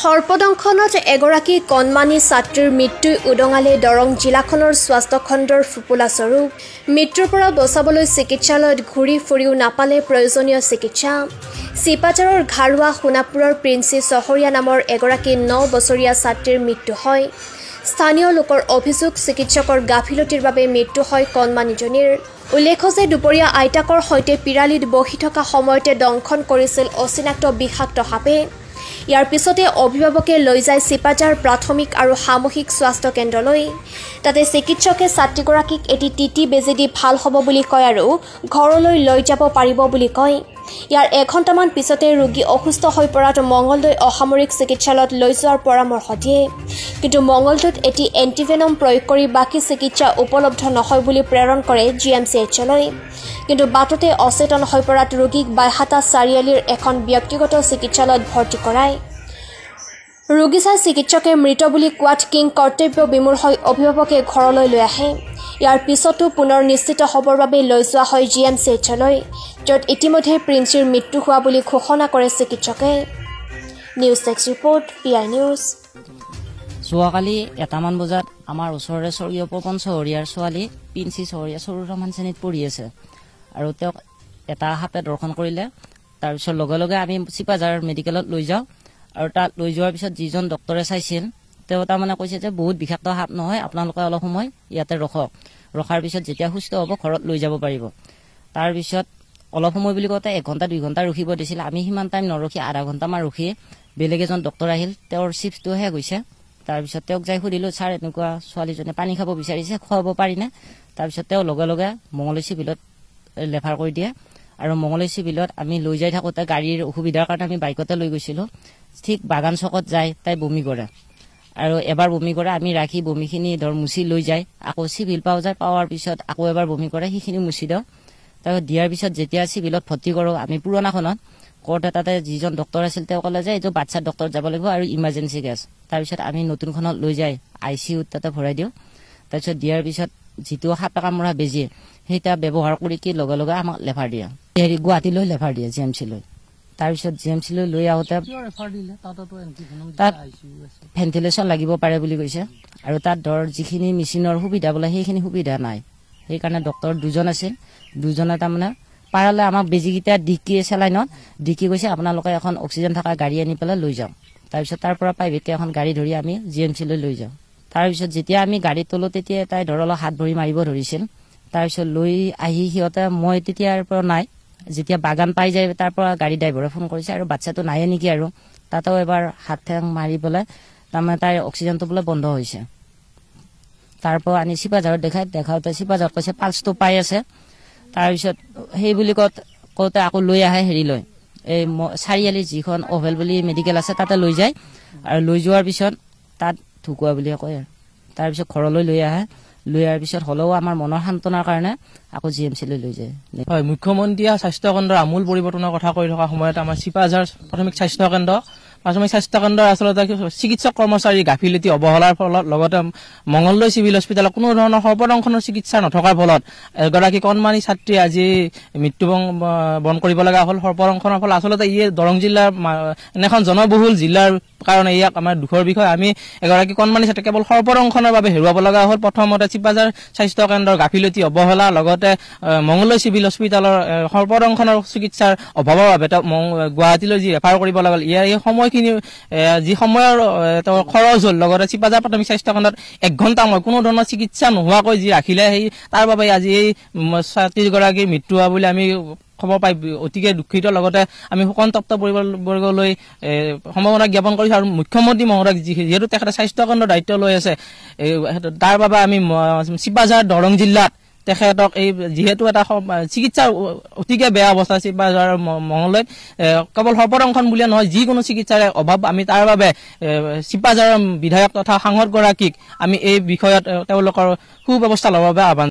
সৰ্পদংশনত এগৰাকী কণমানি ছাত্ৰীৰ মৃত্যু উদঙালে দৰং জিলাখনৰ স্বাস্থ্য খণ্ডৰ ফুপুলা স্বৰূপ মৃত্যুৰ পৰা বচাবলৈ চিকিৎসালয়ত ঘূৰি ফুৰিও নাপালে প্ৰয়োজনীয় চিকিৎসা চিপাঝাৰৰ ঘাৰুৱা সোণাপুৰৰ প্ৰিন্সি চহৰীয়া নামৰ এগৰাকী 9 বছৰীয়া ছাত্ৰীৰ মৃত্যু হয় স্থানীয় লোকৰ অভিযোগ চিকিৎসকৰ গাফিলতিৰ বাবে মৃত্যু হয় কণমানিজনীৰ উল্লেখ্য যে দুপৰীয়া আইতাকৰ সৈতে পিৰালিত বহি থকা সময়তে দংশন কৰিছিল অচিনাক্ত বিষাক্ত সাপে ইয়াৰ পিছতে অভিভাৱকে লৈ যায় চিপাঝাৰ প্ৰাথমিক আৰু সামূহিক স্বাস্থ্য কেন্দ্ৰলৈ তাতে চিকিৎসকে ছাত্ৰীগৰাকীক এটি টিটি বেজী দি ভাল হ'ব বুলি কয় আৰু ঘৰলৈ লৈ যাব পাৰিব বুলি কয় ইয়াৰ এঘণ্টামান পিছতে ৰোগী অসুস্থ হৈ পৰাত মংগলদৈ অসামৰিক চিকিৎসালয়ত লৈ যোৱাৰ পৰামৰ্শ দিয়ে কিন্তু মংগলদৈত এটি এন্টিভেনম প্ৰয়োগ কৰি বাকী চিকিৎসা উপলব্ধ নহয় বুলি প্ৰেৰণ কৰে জিএমচিএইচলৈ কিন্তু বাটতে অচেতন হৈ পৰাত ৰোগীক বাইহাটা চাৰিআলিৰ এখন ব্যক্তিগত চিকিৎসালয়ত ভৰ্তি কৰায় ৰোগী চাই চিকিৎসকে মৃত বুলি কোৱাত কিং কৰ্তব্য বিমূঢ় হৈ অভিভাৱকে ঘৰলৈ লৈ আহে ইয়াৰ পিছতো পুনৰ নিশ্চিত হ'বৰ বাবে লৈ যোৱা হয় জিএমচিএইচলৈ য'ত ইতিমধ্যে প্ৰিন্সিৰ মৃত্যু হোৱা বুলি ঘোষণা কৰে চিকিৎসকে নিউজ টেক্স ৰিপৰ্ট পিআই নিউজ যোৱাকালি 1মান বজাত আমাৰ ওচৰৰে স্বৰ্গীয় পপন চহৰীয়াৰ ছোৱালী প্ৰিন্সি চহৰীয়া চতুৰ্থমান শ্ৰেণীত পঢ়ি আছে আৰু তেওঁক এটা সাপে দৰ্শন কৰিলে তাৰপিছত লগে লগে আমি চিপাঝাৰ মেডিকেলত লৈ যাওঁ আৰু তাত লৈ যোৱাৰ পিছত যিজন ডক্টৰে চাইছিল তেওঁ তাৰমানে কৈছে যে বহুত বিষাক্ত সাপ নহয় আপোনালোকে অলপ সময় ইয়াতে ৰখাৰ পিছত যেতিয়া সুস্থ হ'ব ঘৰত লৈ যাব পাৰিব তাৰপিছত অলপ সময় বুলি কওঁতে 1 ঘণ্টা 2 ঘণ্টা ৰখিব দিছিল আমি সিমান টাইম নৰখি আধা ঘণ্টামান ৰখি বেলেগ এজন ডক্টৰ আহিল তেওঁৰ চিপছটো শেষ হৈছে তাৰপিছত তেওঁক যাই সুধিলোঁ ছাৰ এনেকুৱা ছোৱালীজনে পানী খাব বিচাৰিছে খুৱাব পাৰিনে তাৰপিছত তেওঁ লগে লগে মঙলদৈ চিভিলত ৰেফাৰ কৰি দিয়ে আৰু মঙলদৈ চিভিলত আমি লৈ যাই থাকোঁতে গাড়ীৰ অসুবিধাৰ কাৰণে আমি বাইকতে লৈ গৈছিলোঁ ঠিক বাগান চকত যায় তাই বমি কৰে আৰু এবাৰ বমি কৰে আমি ৰাখি বমিখিনি মুচি লৈ যায় আকৌ চিভিল পাৱাৰ পিছত আকৌ এবাৰ বমি কৰে সেইখিনি মুচি দিওঁ তাৰপিছত দিয়াৰ পিছত যেতিয়া চিভিলত ভৰ্তি কৰোঁ আমি পুৰণাখনত কোৰ্টে তাতে যিজন ডক্টৰ আছিল তেওঁ ক'লে যে এইটো বাচ্চাৰ ডক্টৰ যাব লাগিব আৰু ইমাৰ্জেঞ্চি কেছ তাৰপিছত আমি নতুনখনত লৈ যাই ICUত তাতে ভৰাই দিওঁ তাৰপিছত দিয়াৰ পিছত যিটো সাপে কামোৰা বেজী সেইটা ব্যৱহাৰ কৰি কি লগে লগে আমাক লেফাৰ দিয়ে গুৱাহাটীলৈ লেফাৰ দিয়ে জিএমচিলৈ তাৰপিছত জিএমচিলৈ লৈ আহোঁতে তাত ভেণ্টিলেশ্যন লাগিব পাৰে বুলি কৈছে আৰু তাত ধৰ যিখিনি মেচিনৰ সুবিধা বোলে সেইখিনি সুবিধা নাই সেইকাৰণে ডক্টৰ দুজন আছিল দুজনে তাৰমানে পাৰালে আমাক বেজীকেইটা ডিকি চেলাইনত ডিকি কৈছে আপোনালোকে এখন অক্সিজেন থকা গাড়ী আনি পেলাই লৈ যাওঁ তাৰপিছত তাৰ পৰা প্ৰাইভেটকৈ এখন গাড়ী ধৰি আমি জিএমচিলৈ লৈ যাওঁ তাৰপিছত যেতিয়া আমি গাড়ীত তলোঁ তেতিয়া তাই ধৰ অলপ হাত ভৰি মাৰিব ধৰিছিল তাৰপিছত লৈ আহি সিহঁতে মই তেতিয়াৰ পৰা নাই যেতিয়া বাগান পাই যায় তাৰ পৰা গাড়ী ড্ৰাইভাৰে ফোন কৰিছে আৰু বাচ্চাটো নাহে নেকি আৰু তাতেও এবাৰ হাত ঠেং মাৰি পেলাই তাৰমানে তাইৰ অক্সিজেনটো বোলে বন্ধ হৈছে তাৰ পৰা আনি চিপাঝাৰত দেখাওঁতে চিপাঝাৰত কৈছে পালছটো পাই আছে তাৰপিছত সেই বুলি কওঁতে আকৌ লৈ আহে হেৰিলৈ এই চাৰিআলি যিখন অভেল বুলি মেডিকেল আছে তাতে লৈ যায় আৰু লৈ যোৱাৰ পিছত তাত ঢুকোৱা বুলি কয় তাৰপিছত ঘৰলৈ লৈ আহে লৈ অহাৰ পিছত হ'লেও আমাৰ মনৰ সান্তনাৰ কাৰণে আকৌ জিএমচিলৈ লৈ যায় হয় মুখ্যমন্ত্ৰীয়ে স্বাস্থ্য কেন্দ্ৰৰ আমূল পৰিৱৰ্তনৰ কথা কৈ থকা সময়ত আমাৰ চিপাঝাৰ প্ৰাথমিক স্বাস্থ্য কেন্দ্ৰৰ আচলতে চিকিৎসক কৰ্মচাৰী গাফিলতি অৱহেলাৰ ফলত লগতে মংগলদৈ চিভিল হস্পিটেলত কোনো ধৰণৰ সৰ্বদংশনৰ চিকিৎসা নথকাৰ ফলত এগৰাকী কণমানি ছাত্ৰী আজি মৃত্যুবৰণ কৰিব লগা হ'ল সৰ্বদংশনৰ ফলত আচলতে ই দৰং জিলাৰ এখন জনবহুল জিলাৰ কাৰণে ইয়াক আমাৰ দুখৰ বিষয় আমি এগৰাকী কণমানি ছাত্ৰী কেৱল সৰ্বদংশনৰ বাবে হেৰুৱাব লগা হ'ল প্ৰথমতে চিপাঝাৰ স্বাস্থ্য কেন্দ্ৰৰ গাফিলতি অৱহেলা লগতে মংগলদৈ চিভিল হস্পিটেলৰ সৰ্বদংশনৰ চিকিৎসাৰ অভাৱৰ বাবে গুৱাহাটীলৈ যি ৰেফাৰ কৰিব লগা হ'ল এই সময়খিনি যি সময়ৰ খৰচ হ'ল লগতে চিপাঝাৰ প্ৰাথমিক স্বাস্থ্য কেন্দ্ৰত 1 ঘণ্টা সময় কোনো ধৰণৰ চিকিৎসা নোহোৱাকৈ যি ৰাখিলে সেই তাৰ বাবে আজি এই ছাত্ৰীগৰাকীৰ মৃত্যু হোৱা বুলি আমি খবৰ পাই অতিকে দুখিত লগতে আমি শোকন্তপ্ত পৰিয়ালবৰ্গলৈ সমবেদনা জ্ঞাপন কৰিছোঁ আৰু মুখ্যমন্ত্ৰী মহোদয়ক যিহেতু তেখেতে স্বাস্থ্য কেন্দ্ৰৰ দায়িত্ব লৈ আছে তাৰ বাবে আমি চিপাঝাৰ দৰং জিলাত তেখেতক এই যিহেতু এটা চিকিৎসাৰ অতিকে বেয়া অৱস্থা চিপাঝাৰ মংগলদৈত কেৱল সৰ্বদংশন বুলিয়ে নহয় যিকোনো চিকিৎসাৰ অভাৱ আমি তাৰ বাবে চিপাঝাৰৰ বিধায়ক তথা সাংসদগৰাকীক আমি এই বিষয়ত তেওঁলোকৰ সুব্যৱস্থা ল'বৰ বাবে আহ্বান